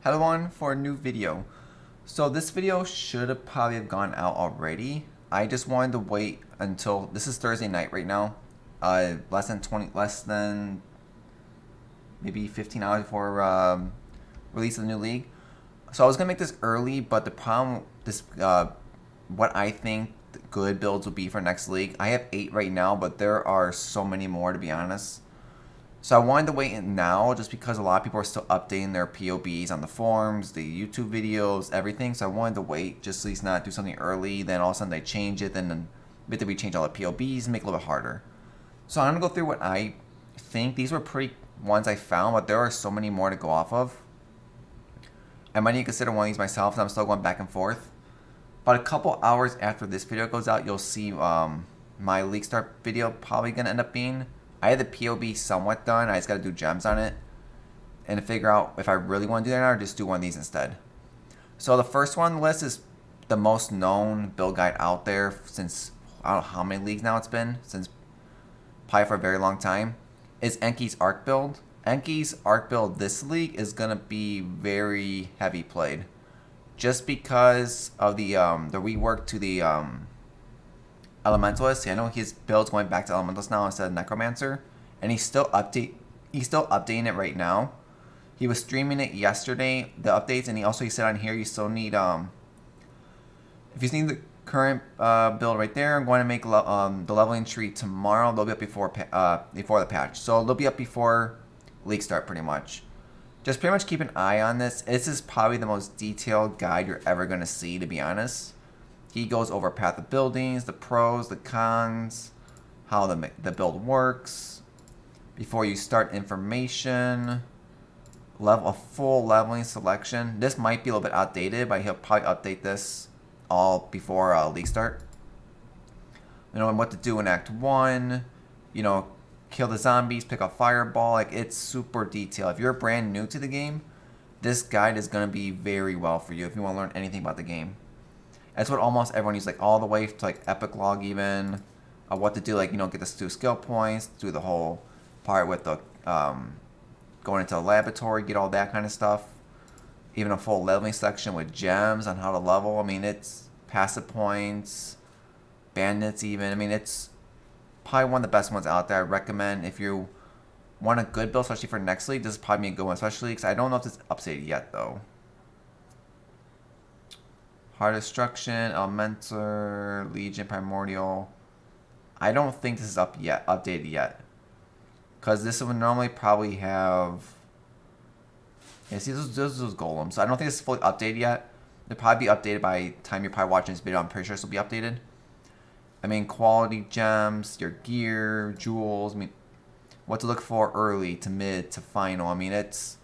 Hello everyone for a new video. So this video should have probably have gone out already. I just wanted to wait until this is Thursday night right now. Less than maybe 15 hours before release of the new league. So I was gonna make this early, but the problem what I think good builds will be for next league. I have 8 right now, but there are so many more to be honest. So I wanted to wait now just because a lot of people are still updating their POBs on the forums, the YouTube videos, everything. So I wanted to wait, just at least not do something early. Then all of a sudden they change it, then we have to change all the POBs and make it a little bit harder. So I'm going to go through what I think. These were pretty ones I found, but there are so many more to go off of. I might need to consider one of these myself, and I'm still going back and forth. But a couple hours after this video goes out, you'll see my league start video probably going to end up being. I had the POB somewhat done. I just got to do gems on it and to figure out if I really want to do that or just do one of these instead. So the first one on the list is the most known build guide out there since, I don't know how many leagues now it's been, since probably for a very long time, is Enki's Arc build. Enki's Arc build this league is going to be very heavy played just because of the rework to the Elementalist. I know his build's going back to Elementalist now instead of Necromancer, and he's still updating it right now. He was streaming it yesterday, the updates, and he said on here you still need if you need the current build right there, I'm going to make the leveling tree tomorrow. They'll be up before the patch, so they'll be up before league start pretty much. Just pretty much keep an eye on this. This is probably the most detailed guide you're ever going to see, to be honest. He goes over path of buildings, the pros, the cons, how the build works, before you start information, a full leveling selection. This might be a little bit outdated, but he'll probably update this all before league start. You know, and what to do in Act 1, you know, kill the zombies, pick up fireball. Like, it's super detailed. If you're brand new to the game, this guide is going to be very well for you if you want to learn anything about the game. That's what almost everyone uses, like all the way to like epic log even, what to do, like, you know, get the 2 skill points, do the whole part with the going into the laboratory, get all that kind of stuff. Even a full leveling section with gems on how to level. I mean, it's passive points, bandits even. I mean, it's probably one of the best ones out there. I recommend if you want a good build, especially for next league, this is probably a good one, especially because I don't know if it's updated yet though. Heart Destruction, Elementor, Legion, Primordial. I don't think this is updated yet. Because this would normally probably have... Yeah, see, those golems. So I don't think this is fully updated yet. They'll probably be updated by the time you're probably watching this video. I'm pretty sure this will be updated. I mean, quality gems, your gear, jewels. I mean, what to look for early to mid to final. I mean, it's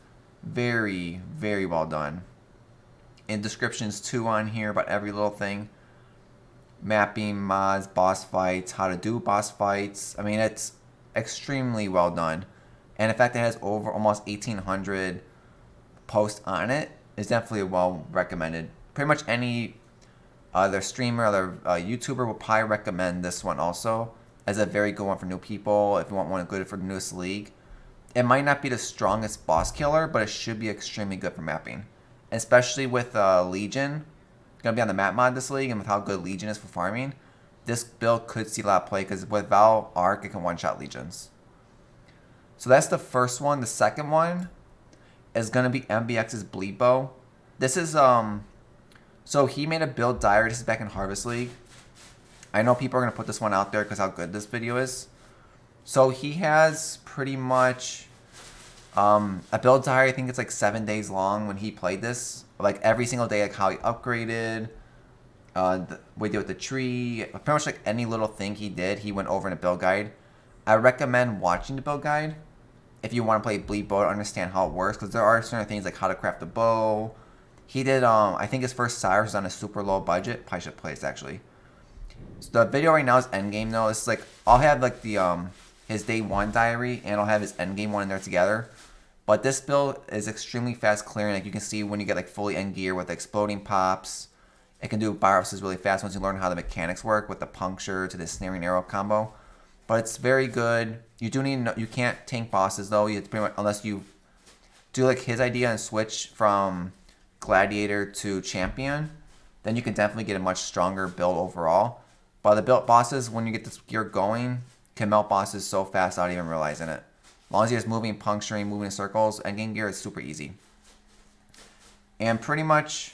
very, very well done. And descriptions too on here about every little thing. Mapping, mods, boss fights, how to do boss fights. I mean, it's extremely well done. And the fact that it has over almost 1,800 posts on it is definitely well recommended. Pretty much any other streamer, other YouTuber will probably recommend this one also as a very good one for new people. If you want one good for the newest league. It might not be the strongest boss killer, but it should be extremely good for mapping. Especially with Legion, it's going to be on the map mod this league, and with how good Legion is for farming, this build could see a lot of play, because with Val Arc, it can one-shot Legions. So that's the first one. The second one is going to be MBX's Bleed Bow. This is, so he made a build diary. This is back in Harvest League. I know people are going to put this one out there because how good this video is. So he has pretty much... a build diary, I think it's like 7 days long when he played this. Like every single day, like how he upgraded, what he did with the tree, pretty much like any little thing he did, he went over in a build guide. I recommend watching the build guide if you want to play Bleed Bow to understand how it works, because there are certain things like how to craft a bow. He did, I think his first Cyrus was on a super low budget. Probably should play this actually. So the video right now is endgame though. It's like, I'll have like the, his day 1 diary, and I'll have his endgame one in there together. But this build is extremely fast clearing. Like you can see when you get like fully end gear with exploding pops. It can do viruses really fast once you learn how the mechanics work with the puncture to the snaring arrow combo. But it's very good. You do need, you can't tank bosses though. You have to pretty much, unless you do like his idea and switch from Gladiator to Champion, then you can definitely get a much stronger build overall. But the build bosses, when you get this gear going, can melt bosses so fast without even realizing it. As long as you're just moving, puncturing, moving in circles, endgame gear is super easy. And pretty much,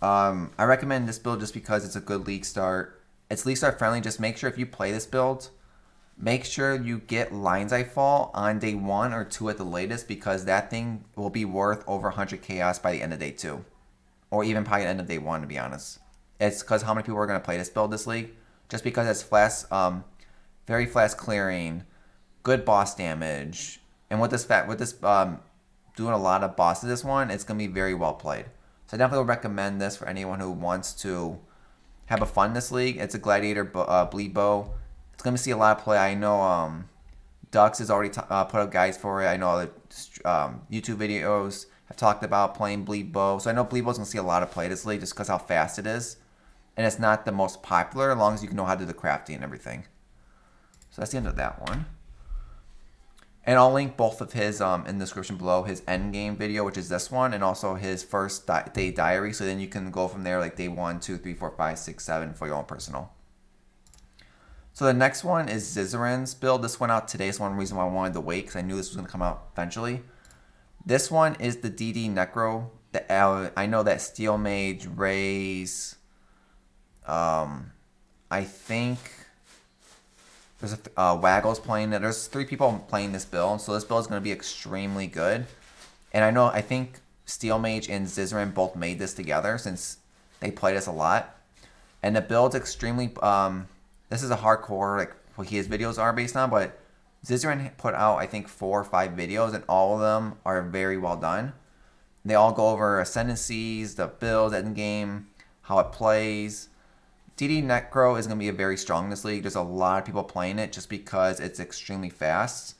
I recommend this build just because it's a good league start. It's league start friendly. Just make sure if you play this build, make sure you get Lion's Eye Fall on day 1 or 2 at the latest, because that thing will be worth over 100 chaos by the end of day 2. Or even probably the end of day 1, to be honest. It's because how many people are going to play this build this league. Just because it's fast, very fast clearing, good boss damage. And with this doing a lot of bosses this one, it's going to be very well played. So I definitely would recommend this for anyone who wants to have a fun this league. It's a Gladiator bleed bow. It's going to see a lot of play. I know Dux has already put up guides for it. I know YouTube videos have talked about playing bleed bow. So I know bleed bow is going to see a lot of play this league just because how fast it is. And it's not the most popular as long as you can know how to do the crafting and everything. So that's the end of that one. And I'll link both of his in the description below, his end game video, which is this one, and also his first day diary. So then you can go from there, like day 1, 2, 3, 4, 5, 6, 7 for your own personal. So the next one is Zizaran's build. This went out today. It's one reason why I wanted to wait, because I knew this was going to come out eventually. This one is the DD necro. I know that Steel Mage, Rays, I think there's Waggle's playing it. There's 3 people playing this build, so this build is going to be extremely good. And I think Steel Mage and Zizaran both made this together since they play this a lot. And the build's extremely, this is a hardcore, like what his videos are based on, but Zizaran put out, I think, 4 or 5 videos, and all of them are very well done. They all go over ascendancies, the build, endgame, how it plays. DD Necro is going to be very strong in this league. There's a lot of people playing it just because it's extremely fast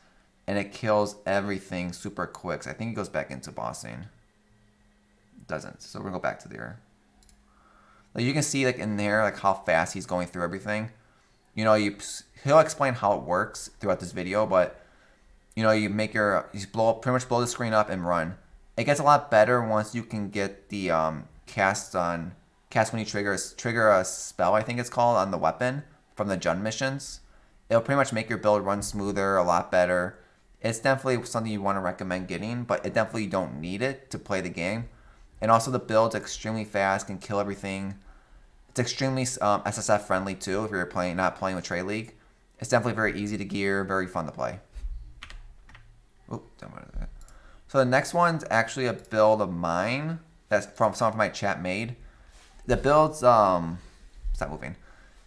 and it kills everything super quick. So I think it goes back into bossing. It doesn't. So we're going to go back to there. Like you can see like in there like how fast he's going through everything. You know, he'll explain how it works throughout this video, but you know, you pretty much blow the screen up and run. It gets a lot better once you can get the cast when you trigger a spell, I think it's called, on the weapon from the Jund missions. It'll pretty much make your build run smoother, a lot better. It's definitely something you want to recommend getting, but it definitely don't need it to play the game. And also the build's extremely fast, can kill everything. It's extremely SSF friendly too if you're not playing with Trade League. It's definitely very easy to gear, very fun to play. Oh, don't mind that. So the next one's actually a build of mine that's from someone from my chat made. The build's stop moving.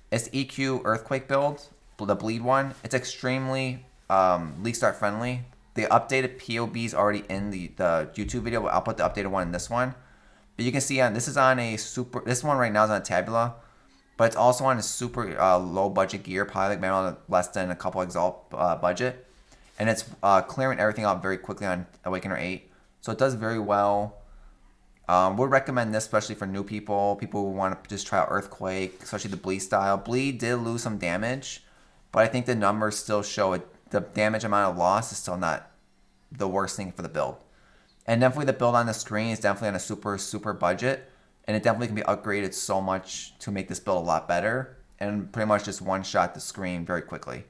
It's the EQ Earthquake build, the bleed one. It's extremely league start friendly. The updated POB's already in the YouTube video, but I'll put the updated one in this one. But you can see this is on a super. This one right now is on a Tabula, but it's also on a super low budget gear, probably like maybe less than a couple exalt budget, and it's clearing everything out very quickly on Awakener 8. So it does very well. Would recommend this especially for new people who want to just try out Earthquake, especially the Bleed style. Bleed did lose some damage, but I think the numbers still show it. The damage amount of loss is still not the worst thing for the build. And definitely the build on the screen is definitely on a super budget, and it definitely can be upgraded so much to make this build a lot better, and pretty much just one-shot the screen very quickly.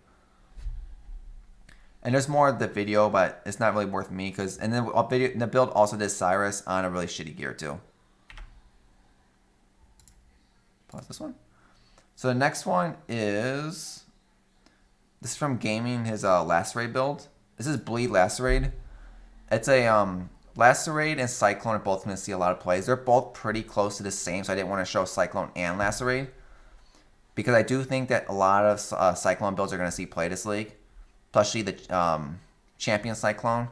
And there's more of the video, but it's not really worth me and then the build also did Cyrus on a really shitty gear too. Pause this one. So the next one is from Gaming, his Lacerate build. This is Bleed Lacerate. It's a Lacerate and Cyclone are both going to see a lot of plays. They're both pretty close to the same, so I didn't want to show Cyclone and Lacerate because I do think that a lot of Cyclone builds are going to see play this league. Especially the Champion Cyclone,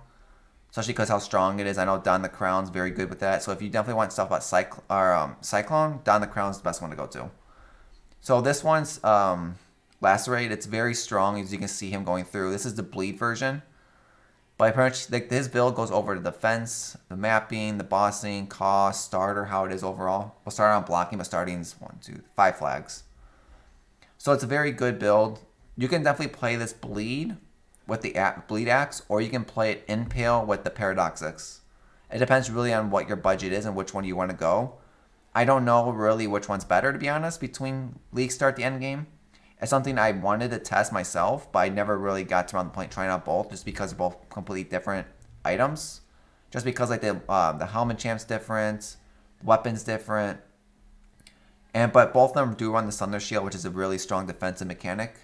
especially because how strong it is. I know Don the Crown's very good with that. So if you definitely want stuff about Cyclone, Don the Crown's the best one to go to. So this one's Lacerate. It's very strong, as you can see him going through. This is the Bleed version. But pretty much his build goes over the defense, the mapping, the bossing, cost, starter, how it is overall. We'll start on blocking, but starting's 5 flags. So it's a very good build. You can definitely play this Bleed with the Bleed Axe, or you can play it Impale with the Paradox Axe. It depends really on what your budget is and which one you want to go. I don't know really which one's better, to be honest, between League Start the end game. It's something I wanted to test myself, but I never really got to around the point trying out both, just because they're both completely different items. Just because like the helmet champ's different, weapons different, but both of them do run the Thunder Shield, which is a really strong defensive mechanic.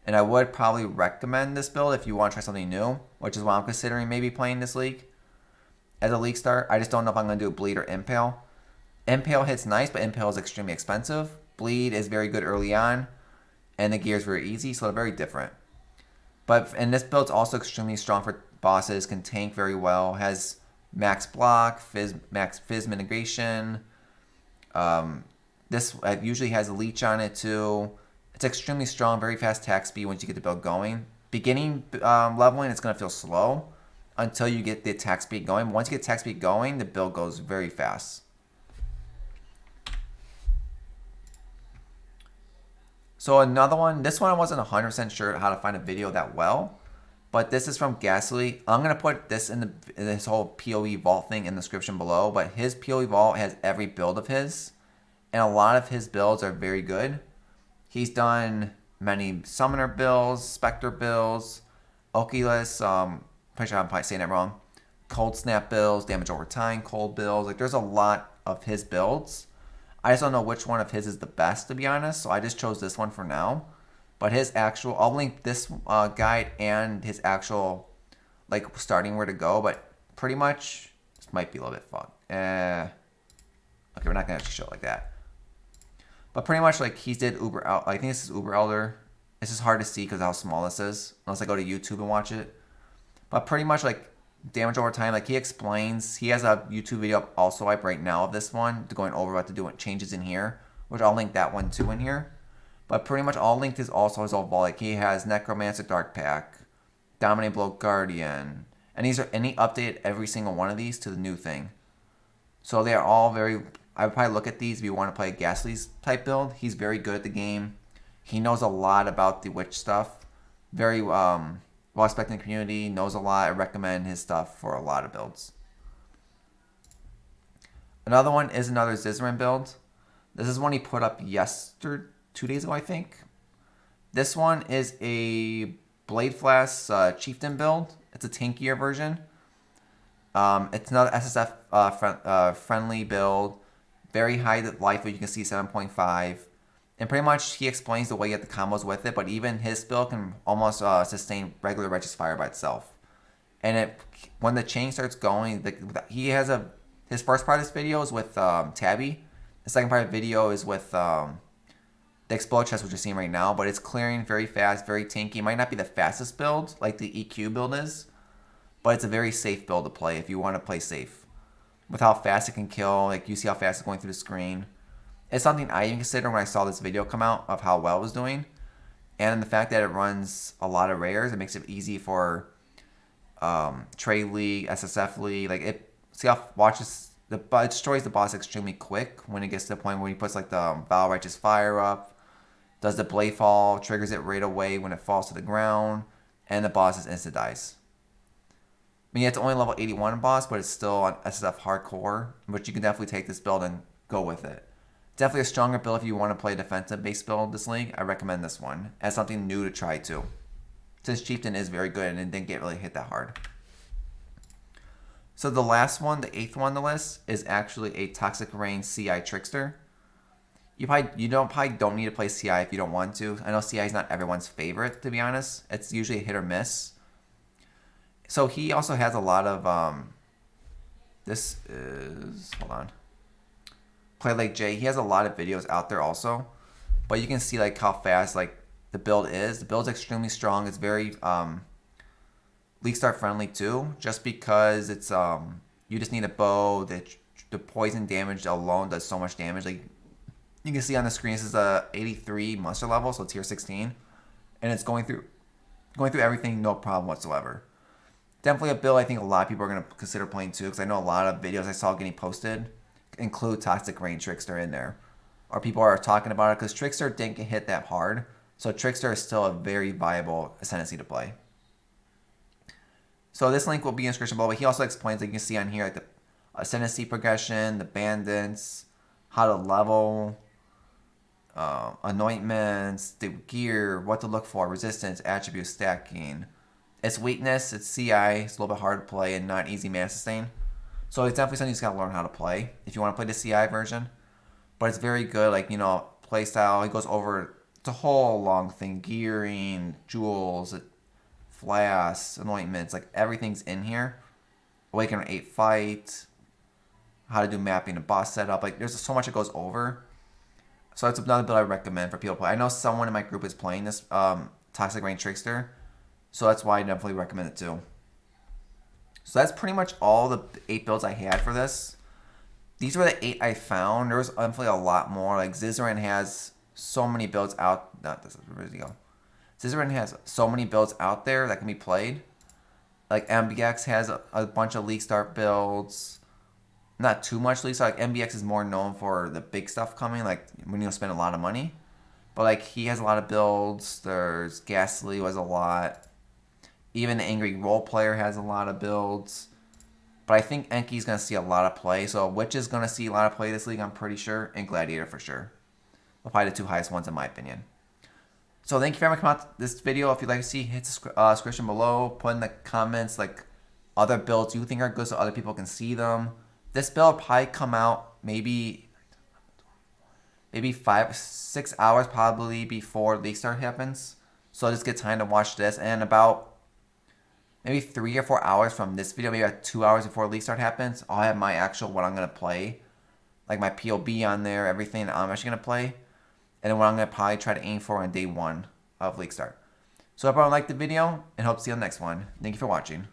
And I would probably recommend this build if you want to try something new, which is why I'm considering maybe playing this league as a league start. I just don't know if I'm going to do Bleed or Impale. Impale hits nice, but Impale is extremely expensive. Bleed is very good early on, and the gear is very easy, so they're very different. And this build's also extremely strong for bosses, can tank very well, has max block, max Fizz mitigation. This usually has a leech on it too. It's extremely strong, very fast attack speed once you get the build going. Beginning leveling, it's going to feel slow until you get the attack speed going. Once you get attack speed going, the build goes very fast. So another one, this one I wasn't 100% sure how to find a video that well, but this is from Ghastly. I'm going to put this in this whole POE vault thing in the description below, but his POE vault has every build of his, and a lot of his builds are very good. He's done many Summoner builds, Spectre builds, Occultist, pretty sure I'm probably saying that wrong, Cold Snap builds, Damage Over Time, Cold builds. Like, there's a lot of his builds. I just don't know which one of his is the best, to be honest, so I just chose this one for now. But his actual, I'll link this guide and his actual, like, starting where to go, but pretty much, this might be a little bit fun. Okay, we're not going to actually show it like that. But pretty much, like, he did Uber, I think this is Uber Elder. This is hard to see because of how small this is, unless I go to YouTube and watch it. But pretty much, like, Damage Over Time, like, he explains, he has a YouTube video also up right now of this one, going over what to do, changes in here, which I'll link that one too in here. But pretty much all linked is also his old vault. Like, he has Necromancer Dark Pack, Dominate Blow Guardian, and he updated every single one of these to the new thing. So they are all very, I would probably look at these if you want to play a Ghastly's type build. He's very good at the game. He knows a lot about the witch stuff. Very well-respected in the community, knows a lot. I recommend his stuff for a lot of builds. Another one is another Zizaran build. This is one he put up 2 days ago, I think. This one is a Blade Flask Chieftain build. It's a tankier version. It's another SSF friendly build. Very high life, you can see 7.5. And pretty much he explains the way you get the combos with it, but even his build can almost sustain regular Righteous Fire by itself. And when the chain starts going, he has his first part of this video is with Tabby. The second part of the video is with the Explode Chest, which you're seeing right now, but it's clearing very fast, very tanky. It might not be the fastest build like the EQ build is, but it's a very safe build to play if you want to play safe. With how fast it can kill, like you see how fast it's going through the screen. It's something I even considered when I saw this video come out of how well it was doing. And the fact that it runs a lot of rares, it makes it easy for Trade League, SSF League. Like, it destroys the boss extremely quick when it gets to the point where he puts like the Vile Righteous Fire up, does the bladefall, triggers it right away when it falls to the ground, and the boss is instant dies. I mean, it's only level 81 boss, but it's still on SSF hardcore, which you can definitely take this build and go with it. Definitely a stronger build if you want to play a defensive-based build this league. I recommend this one as something new to try too, since Chieftain is very good and it didn't get really hit that hard. So the last one, the 8th one on the list, is actually a Toxic Rain CI Trickster. You probably don't need to play CI if you don't want to. I know CI is not everyone's favorite, to be honest. It's usually a hit or miss. So he also has a lot of this is, hold on, Play Like Jay. He has a lot of videos out there also, but you can see like how fast like the build is. The build's extremely strong. It's very League Start friendly too, just because it's you just need a bow. The poison damage alone does so much damage. Like you can see on the screen, this is a 83 monster level, so tier 16, and it's going through everything no problem whatsoever. Definitely a build I think a lot of people are going to consider playing too, because I know a lot of videos I saw getting posted include Toxic Rain Trickster in there. Or people are talking about it because Trickster didn't get hit that hard. So Trickster is still a very viable ascendancy to play. So this link will be in the description below, but he also explains, like you can see on here, like ascendancy progression, the bandits, how to level, anointments, the gear, what to look for, resistance, attribute stacking. Its weakness, its CI, it's a little bit hard to play and not easy mana sustain. So it's definitely something you just gotta learn how to play if you want to play the CI version. But it's very good, like, you know, playstyle. It goes over the whole long thing, gearing, jewels, flasks, anointments, like everything's in here. Awaken 8 fight, how to do mapping and boss setup. Like there's so much it goes over. So that's another build I recommend for people to play. I know someone in my group is playing this Toxic Rain Trickster, so that's why I definitely recommend it too. So that's pretty much all the 8 builds I had for this. These were the 8 I found. There was definitely a lot more. Like Zizaran has so many builds out. Not this. Where did he go? Zizaran has so many builds out there that can be played. Like MBX has a bunch of League Start builds. Not too much League Start. Like MBX is more known for the big stuff coming. Like when you spend a lot of money. But like he has a lot of builds. There's Ghastly was a lot. Even the Angry Role Player has a lot of builds. But I think Enki's going to see a lot of play. So Witch is going to see a lot of play this league, I'm pretty sure. And Gladiator for sure. Probably the 2 highest ones in my opinion. So thank you for coming out this video. If you'd like to see, hit the description below. Put in the comments like other builds you think are good so other people can see them. This build will probably come out maybe 5-6 hours probably before League Start happens. So just get time to watch this. And about maybe 3 or 4 hours from this video, maybe like 2 hours before League Start happens, I'll have my actual what I'm going to play. Like my POB on there, everything I'm actually going to play. And then what I'm going to probably try to aim for on day 1 of League Start. So I hope everyone liked the video and hope to see you on the next one. Thank you for watching.